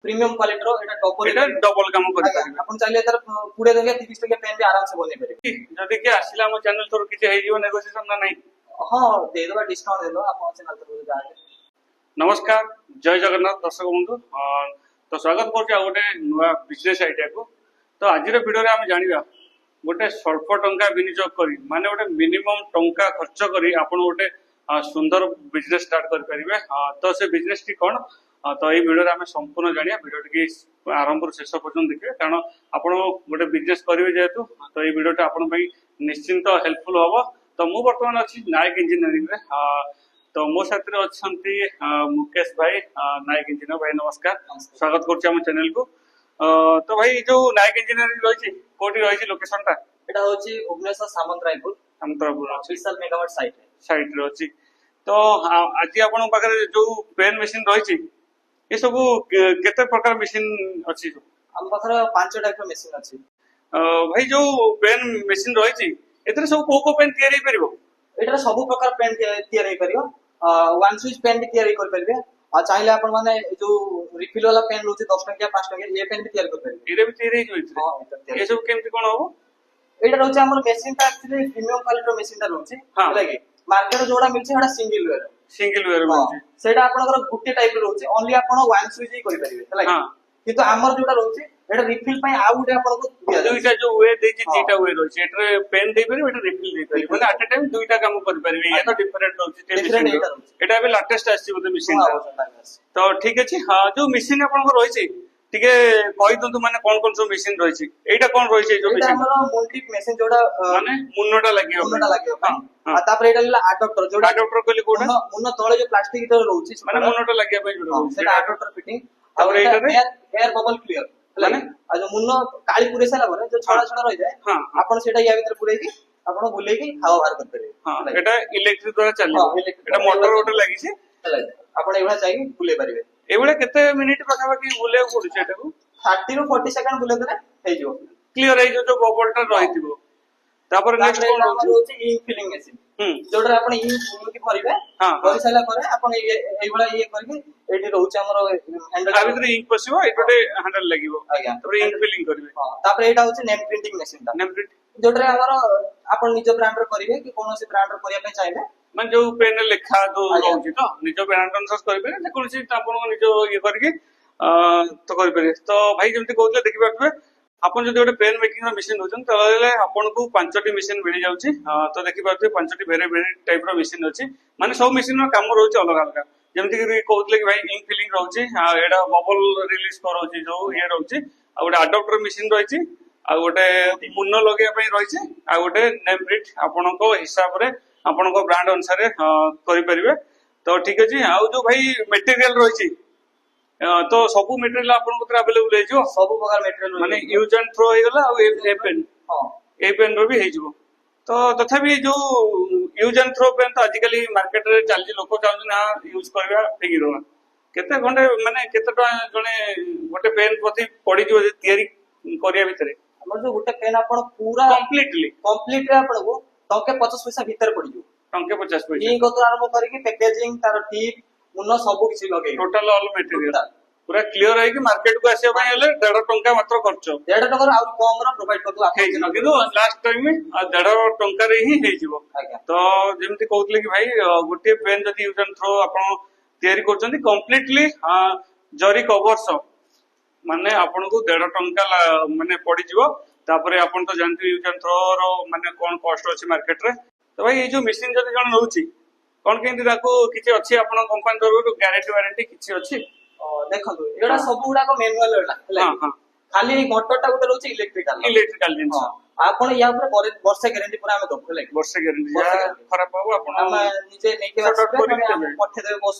Premium quality रो এটা double काम करि परिबे अपन चाहिले तर 20 टका 30 टका पेन भी आराम से बने परिबे जदि के आसिला हम चैनल तोर किछ हे जीव नेगोशिएशन ना नहीं हां दे दो डिस्काउंट दे दो अपन चैनल तर जाके नमस्कार जय जगन्नाथ दर्शक बंधु तो स्वागत करछि आ गोटे नुवा बिजनेस आइडिया को तो आज वीडियो रे हम जानिबा गोटे स्वल्प टंका विनियोग करी माने गोटे मिनिमम टंका खर्च करी आपण गोटे सुंदर बिजनेस स्टार्ट कर परिबे तो से बिजनेस टी कोन तो ये वीडियो रे हम संपूर्ण जानिया वीडियो टी आरंभ ରୁ शेष पर्यंत देखिए कारण आपण गोटे बिजनेस करिवे जेतु तो ये वीडियो टा आपण पई निश्चिंत हेल्पफुल होबो तो मु वर्तमान अछि नायक इंजीनियरिंग रे तो मो साथ रे अछंती मुकेश भाई नायक इंजीनियर भाई नमस्कार स्वागत करछि हम चैनल को तो भाई जो नायक इंजीनियरिंग रहिछि कोठी रहिछि लोकेशन टा एटा होछि भुवनेश्वर सामंतरायपुर विशाल मेगावाट साइट रे अछि तो आज आपण पाखरे जो पेन मशीन रहिछि ये सब केते प्रकार मशीन अछि हम पाखरे 5 टाइप मशीन अछि भाई जो पेन मशीन रहिछि एतरे सब को पेन तयारी परिबो एटा सब प्रकार पेन तयारी करियो वन स्विच पेन भी तयारी कर परिबे आ चाहिले आपण माने जो रिफिल वाला पेन रहउछि 10 टका 5 टका ये पेन भी तयारी कर परिबे एरे भी तयारी होइछि हां ये सब केमति कोन होबो एटा रहउछि हमर मशीन ता एक्चुअली प्रीमियम क्वालिटी मशीन ता रहउछि लागे मार्केट जोडा मिलछि एटा सिंगल वेयर रहउछि सेटा आपनकर गुटे टाइप रहउछि ओनली आपण वन स्विच ही करि परिबे लागे हां किंतु हमर जोडा रहउछि एटा रिफिल पई आ गुटे आपनको दिया दुईटा जो वे देछि तीटा वे रहउछि एटा पेन देइ परिबे एटा रिफिल देइ परिबे माने एट अ टाइम दुईटा काम कर परिबे ये तो डिफरेंट रहउछि एटा भी लेटेस्ट आछि बोते मशीन तो ठीक अछि हां जो मशीन आपनको रहिछि टिके कहि दंतु माने कोन सब मशीन रहिछि एटा कोन रहिछि जो मशीन हमर मोल्टिक मशीन जोडा माने मुन्नटा लागियो आ तापर एटा ला अडॉप्टर जोडा अडॉप्टर कहली कोडा मुन्न तळे जो प्लास्टिक इधर रहउछि माने मुन्नटा लागिया पय जोडा सेटा अडॉप्टर फिटिंग और एटा एयर बबल क्लियर माने आ जो मुन्न काली पुरे साला बरे जो छोड़ा छोड़ा रहि जाय आपण सेटा या भीतर पुरै की आपण बुले की हवा बाहर कर परिबे हां एटा इलेक्ट्रिक द्वारा चले एटा मोटर रोटर लागि छै आपण एवढा चाहिए बुले परिबे एवढे केते मिनिट पाखा बाकी बुले पडु छै एटाको 30 ରୁ 40 सेकंड बुले देले हे जो क्लियर हे जो बबल टा रहितिबो तापर नेक्स्ट कोन होछि इंक फिलिंग मशीन जोडर आपण इंक की भरिबे भरि साला परे आपण एइबला ये करके एठी रहउछि हमर हैंडल आ भीतर इंक पसिबो एटोटे हैंडल लागिबो तापर इंक फिलिंग करबे तापर एटा होछि नेम प्रिंटिंग मशीन ता नेम प्रिंट जोडर हमर आपण निज ब्रांड रो करिवे कि कोनोसी ब्रांड रो करिया पे चाहिले मन जो पेन लेखा जो रहउछि तो निज ब्रांड अनुसार करबे जे कोनोसी आपण निज ये करके तो करबे तो भाई जेमति कहउले देखि पाबे आपण जदि गोटे पेन मेकिंग रो मशीन होचन तले आपण को 5टी मशीन मिल जाउछि तो देखि पाबे 5टी वेरे वेरे टाइप रो मशीन अछि माने सब मशीन रो काम रहउछि अलग अलग जेमति कि कहउले कि भाई इंक फिलिंग रहउछि एडा बबल रिलीज करउछि जो ये रहउछि आ गोटे अडॉप्टर मशीन रहिछि आ गोटे मुन्न लगे पई रहिछि आ गोटे नेम प्रिंट आपण को हिसाब रे आपण को ब्रांड अनुसार करि परिबे तो ठीक अछि आ जो भाई मटेरियल रहिछि तो सब मटेरियल आपन को अवेलेबल हे जो सब प्रकार मटेरियल माने यूज एंड थ्रो हे गला और ए पेन हां ए पेन रो भी हे जबो तो तथापि जो यूज एंड थ्रो पेन तो आजिकली मार्केट रे चलजी लोक चाहू ना यूज करबा ठीक रहा केते घंटे माने केते टका जने गोटे पेन प्रति पड़ी जो तयारी करिया भीतर हमर जो गोटे पेन आपन पूरा कंप्लीटली आपन को टंके 50 पैसा भीतर पड़ी जो टंके 50 पैसा ई गतो आरंभ करी पैकेजिंग तार टिप मुन्न सब किछि लगे टोटल ऑल मटेरियल पूरा क्लियर है कि मार्केट को आसे पय हले 1.5 टंका मात्र खर्च 1.5 टका और कम रो प्रोवाइड करतु आपन किंतु लास्ट टाइम में 1.5 टंका रे ही हे जिवो तो जेमति कहउतले कि भाई गोटे पेन जदी यूज एंड थ्रो आपन तयारी करचंदी कंप्लीटली जरी कवर सब माने आपन को 1.5 टंका माने पड़ी जिवो तापरे आपन तो जानथि यूज एंड थ्रो रो माने कोन कॉस्ट अछि मार्केट रे तो भाई ये जो मशीन जदी जण नउची कोन केंति ताको किछि अछि आपन कंपनी तरफ गारंटी वारंटी किछि अछि देखंतु एडा सब गुडा को मैनुअल एडा हां खाली मोटर टा गुटे रहउची इलेक्ट्रिकल जिंस आपन या ऊपर वर्ष गारंटी पूरा हम दो लाइक वर्ष गारंटी खराब हो आपन हम निजे नेके पठे देबे बस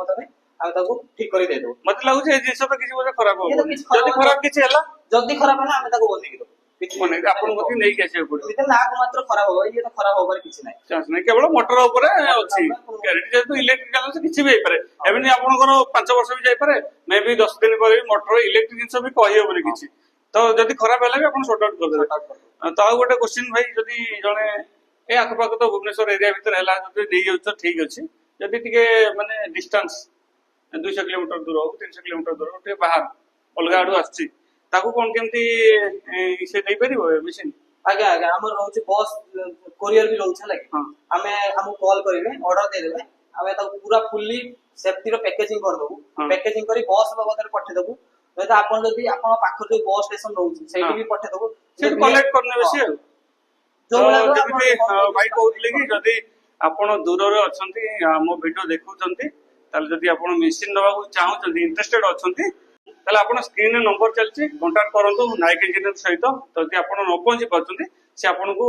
तबे आ ताको ठीक करि दे दो मत लागु जे जिंस तो किछि बोले खराब हो जदी खराब किछि हला जदी खराब हला हम ताको बंदी दो माने आपन गति नै के आसे पड़ो इते नाक मात्र खराब हो ये तो खराब होबार किछि नै चांस नै केवल मोटर ऊपर अछि गारंटी जेतु इलेक्ट्रिकल से किछि भी होई पारे एबनी आपन को 5 वर्ष भी जाई पारे मे भी 10 दिन पर मोटर इलेक्ट्रिक जिंस भी कहि होबनी किछि तो जदी खराब हला भी आपन सॉर्ट आउट कर देबे तो गोटे क्वेश्चन भाई जदी जने ए आखपाख तो भुवनेश्वर एरिया भीतर हला जदी देई जाउ तो ठीक अछि जदी टिके माने डिस्टेंस 200 किलोमीटर दूर हो 300 किलोमीटर दूर हो बाहर अलग आडू आछि ताकू कोन केमती से दे परिबो मशीन आगे आगे हमर रहउछि बस कोरियर भी रहउछि लागि हां हमें हमु कॉल करिवे ऑर्डर दे देबे हमें ताकू पूरा फुल्ली सेफ्टी रो पैकेजिंग कर दबु पैकेजिंग करी बस बाबदरे पठे दबु नै त आपन जदी आपन पाखर जो बस स्टेशन रहउछि सेठी भी पठे दबु से कलेक्ट करने बेसी जो जेमती भाई कहउतले कि जदी आपण दूर रे अछंती हमो वीडियो देखुचंती ताले जदी आपण मशीन नबा को चाहउचंती इंटरेस्टेड अछंती ताले आपण स्क्रीन रे नंबर चलची कांटेक्ट करंतु नायक इंजीनियर सहित तो जदी आपण न पहुंची पाछंती से आपण को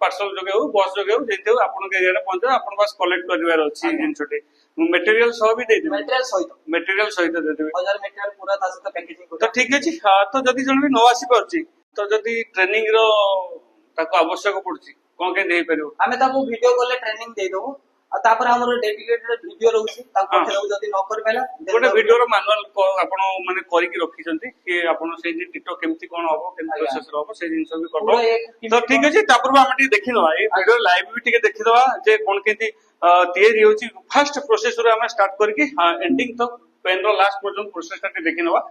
पार्सल जोगे हो बस जोगे हो जेते हो आपण के एरिया रे पहुंच आपण बस कलेक्ट करबार अछि जिनछोटी मटेरियल सब भी दे देबे मटेरियल सहित दे देबे हजार मटेरियल पूरा ता सहित पैकेजिंग तो ठीक अछि तो जदी जण भी न आसी परची तो जदी ट्रेनिंग रो ताको आवश्यक पड़ची कोन के देई परियो हमें ताको वीडियो कॉल ट्रेनिंग दे दबु आ तापर हमर डेडिकेटेड वीडियो रहउछि ताको पठे दबु जदी न कर पेला गोटे वीडियो रो मैनुअल आपण माने करी की रखिसंती कि आपण से जे टिटो केमती कोन होबो केमती प्रोसेस होबो से जिंस भी करबो तो ठीक अछि तापर हम टी देखि दवा ए वीडियो लाइव भी टिके देखि दवा जे कोन केती तयारी होछि फर्स्ट प्रोसेस रो हम स्टार्ट करके एंडिंग तक पेन रो लास्ट पर्यंत प्रोसेस टा देखि नवा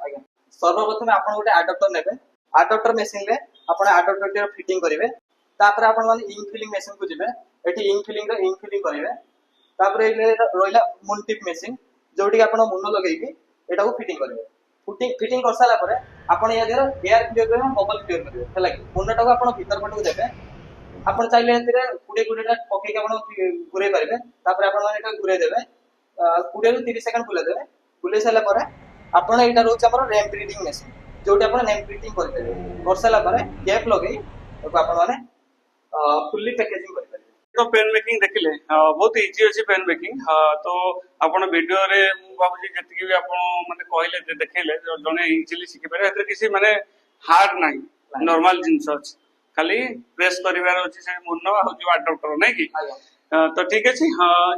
सर्वप्रथम आपण गोटे एडाप्टर नेबे एडाप्टर मशीन रे आपण एडाप्टर के फिटिंग करिवे तापर आपण माने इंक फिलिंग मशीन को जिवे एठी इंक फिलिंग करिवे तापर रोइला मुन टिप मशीन जोटी आपण मुन लगेई के एटा को फिटिंग करिवे फिटिंग कर साला परे आपण या देर एयर क्लियर करिवे बबल क्लियर करिवे हला कि मुनटा को आपण भीतर पटको देबे आपण चाइले एतिरे कुडे कुडेटा पके के आपण घुरे पारिबे तापर आपण माने एटा घुरे देबे कुडे रु 30 सेकंड बुले देबे बुले साला परे आपण एटा रोच हमर रैम प्रिंटिंग मशीन जोटी आपण नेम प्रिंटिंग करते कर साला परे गैप लगेई तो आपण माने फुल्ली पैकेजिंग कर पारिबे तो पेन मेकिंग देखिले बहुत इजी अछि पेन मेकिंग तो आपण वीडियो रे मु बाबूजी जति भी आपण माने कहले देखैले जने इजीली सिखि पारे एते किसी माने हार्ड नाही नॉर्मल जिंस अछि खाली प्रेस करिवार अछि से मुन्नो आ जो एडाप्टर नै कि तो ठीक अछि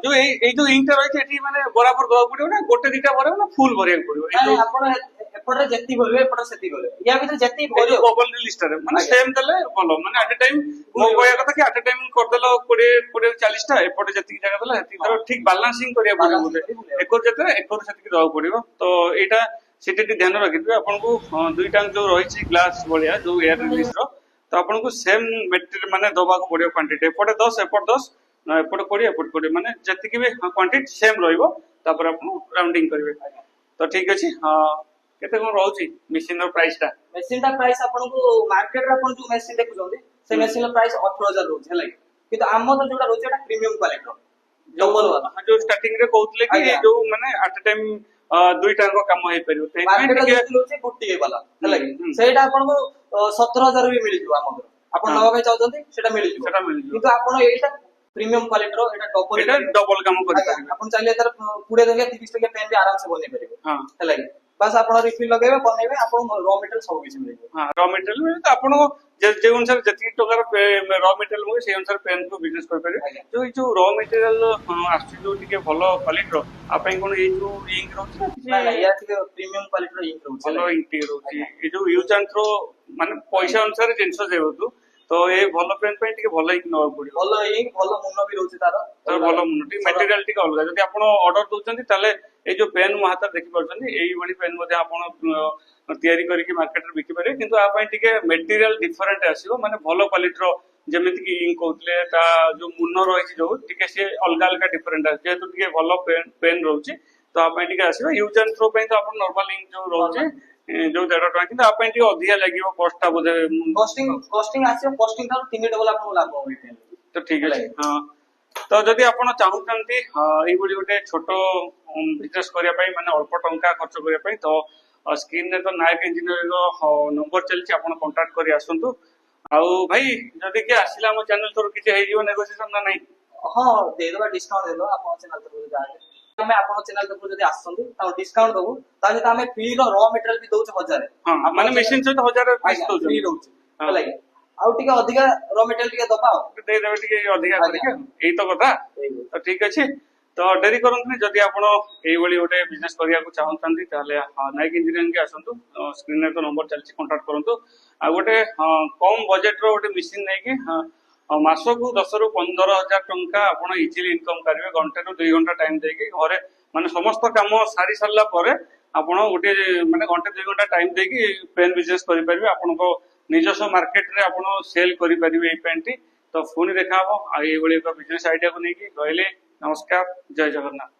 जो ए जो इंक रहि एठी माने बराबर दवा पड़ियो ना गोटे दिटा भरे ना फुल भरिया पड़ियो ए जो आपण एपडे जति भरबे एपडे सेति भरबे या भीतर जति भरियो बबल लिस्ट रे माने सेम देले बोलो माने एट टाइम मो कहया कथा कि एट टाइम कर देलो 20 40 टा एपडे जति जगह देला हेति तर ठीक बैलेंसिंग करिया पड़ियो बोले एको जते एको सेति दवा पड़ियो तो एटा सेति ध्यान रखिबे आपन को दुईटा जो रहिछि ग्लास बलिया जो एयर रिलीज रो तो आपन को सेम मटेरियल माने दबा को पड़ियो क्वांटिटी एपडे 10 एपडे 10 एपडे 20 एपडे 20 माने जति कि भी क्वांटिटी सेम रहइबो तापर आपन राउंडिंग करिवे तो ठीक अछि केते कोन रहउछि मशीन रो प्राइस टा प्राइस आपन को मार्केट रे आपन जो मशीन देखुछोंती से मशीन रो प्राइस 18000 रहउछि हला किंतु आम तो जोटा रहउछि एटा प्रीमियम क्वालिटी डबल वाला जो स्टार्टिंग रे कहउतले कि जो माने एट टाइम दुईटा को काम होई परियो ते मार्केट रे रहउछि गुट्टी वाला हला सेटा आपन को 17000 भी मिलि जो आम आपन नवा भाई चाहउछंती सेटा मिलि जो किंतु आपन एटा प्रीमियम क्वालिटी रो एटा डबल काम करि परिबे आपन चाहिले तर पुडे देले 30 टका पेन भी आराम से बने परिबे हां हला बस आपण रिफिल लगेबे बनेबे आपण रॉ मटेरियल सब किछ मिलबे हां रॉ मटेरियल में तो आपण जे अनुसार जति टका रॉ मटेरियल में से अनुसार पेन को बिजनेस कर परिबे जो रॉ मटेरियल आछि जो टिके भलो क्वालिटी रो आपै कोन ए जो इंक रहउछि ना या टिके प्रीमियम क्वालिटी रो इंक रहउछि भलो इंक रहउछि ए जो यूज एंड थ्रो माने पैसा अनुसार जिंस जेबतु तो ए भलो पेन पे टिके भलो इंक न पड़ियो भलो इंक भलो मुनो भी रहउछि तार भलो मुनो टी मटेरियल टिके अलग जदि आपण ऑर्डर दोचंती ताले ए जो पेन मो हाथ देखि परछंती एई बडी पेन मध्ये आपण तयारी करके मार्केट रे बिकि पारे किंतु आ पई टिके मटेरियल डिफरेंट आसीबो माने भलो क्वालिटी रो जेमिति कि इंक होतले ता जो मुनो रहिछि जो टिके से अलग अलग डिफरेंट आसी जेतु टिके भलो पेन रहउछि तो आ पई टिके आसीबो यूज एंड थ्रो पई तो आपण नॉर्मल इंक जो रहउछि जो 1.5 टका किंतु आ पई टिके अधिया लागिवो कॉस्ट ता बोधे कॉस्टिंग आसीबो कॉस्टिंग ता 3 डबल आपण लाभ होइते तो ठीक अछि हां तो जदि आपण चाहुचंती एई बडी गोटे छोटो बिजनेस करिया पई माने अल्प टंका खर्च करिया पई तो स्क्रीन रे तो नायक इंजीनियरिंग रो नंबर चलछि आपण कांटेक्ट करि आसंतु आउ भाई जदि के आसिला हम चैनल तोर किछ हेइयो नेगोशिएशन ना नाही हां दे देबा डिस्काउंट दे दो आपण चैनल तोर जाके हमें आपण चैनल तोर जदि आसंतु ता डिस्काउंट दबो ताजे ता हमें फ्री रो रॉ मटेरियल भी दोछ 1000 हां माने मशीन से तो 1000 पीस तो फ्री दोछ हला आउ टिके अधिका रॉ मटेरियल टिके दबा दे देबे टिके अधिका करके एई तो कथा तो ठीक अछि तो डेरी करंतनी जदि आपण एई बळी गोटे बिजनेस करिया को चाहंतंती ताले नायक इंजीनियरिंग के आसंतु स्क्रीन रे तो नंबर चलछि कांटेक्ट करंतु आ गोटे कम बजट रो गोटे मशीन नै कि मासको 10 रु 15000 टंका आपण इजीली इनकम करिवे घंटे रु 2 घंटा टाइम देके घरे माने समस्त काम सारी सरला परे ଆପଣ ଗୋଟେ ମାନେ घंटे 2 घंटा टाइम देकी पेन बिजनेस करि परिबे आपनको निजस्व मार्केट रे आपण सेल करि परिबे ए पेन टी तो पुणी देखा हम आ ये एक बिजनेस आइडिया को लेकिन रहले नमस्कार जय जगन्नाथ।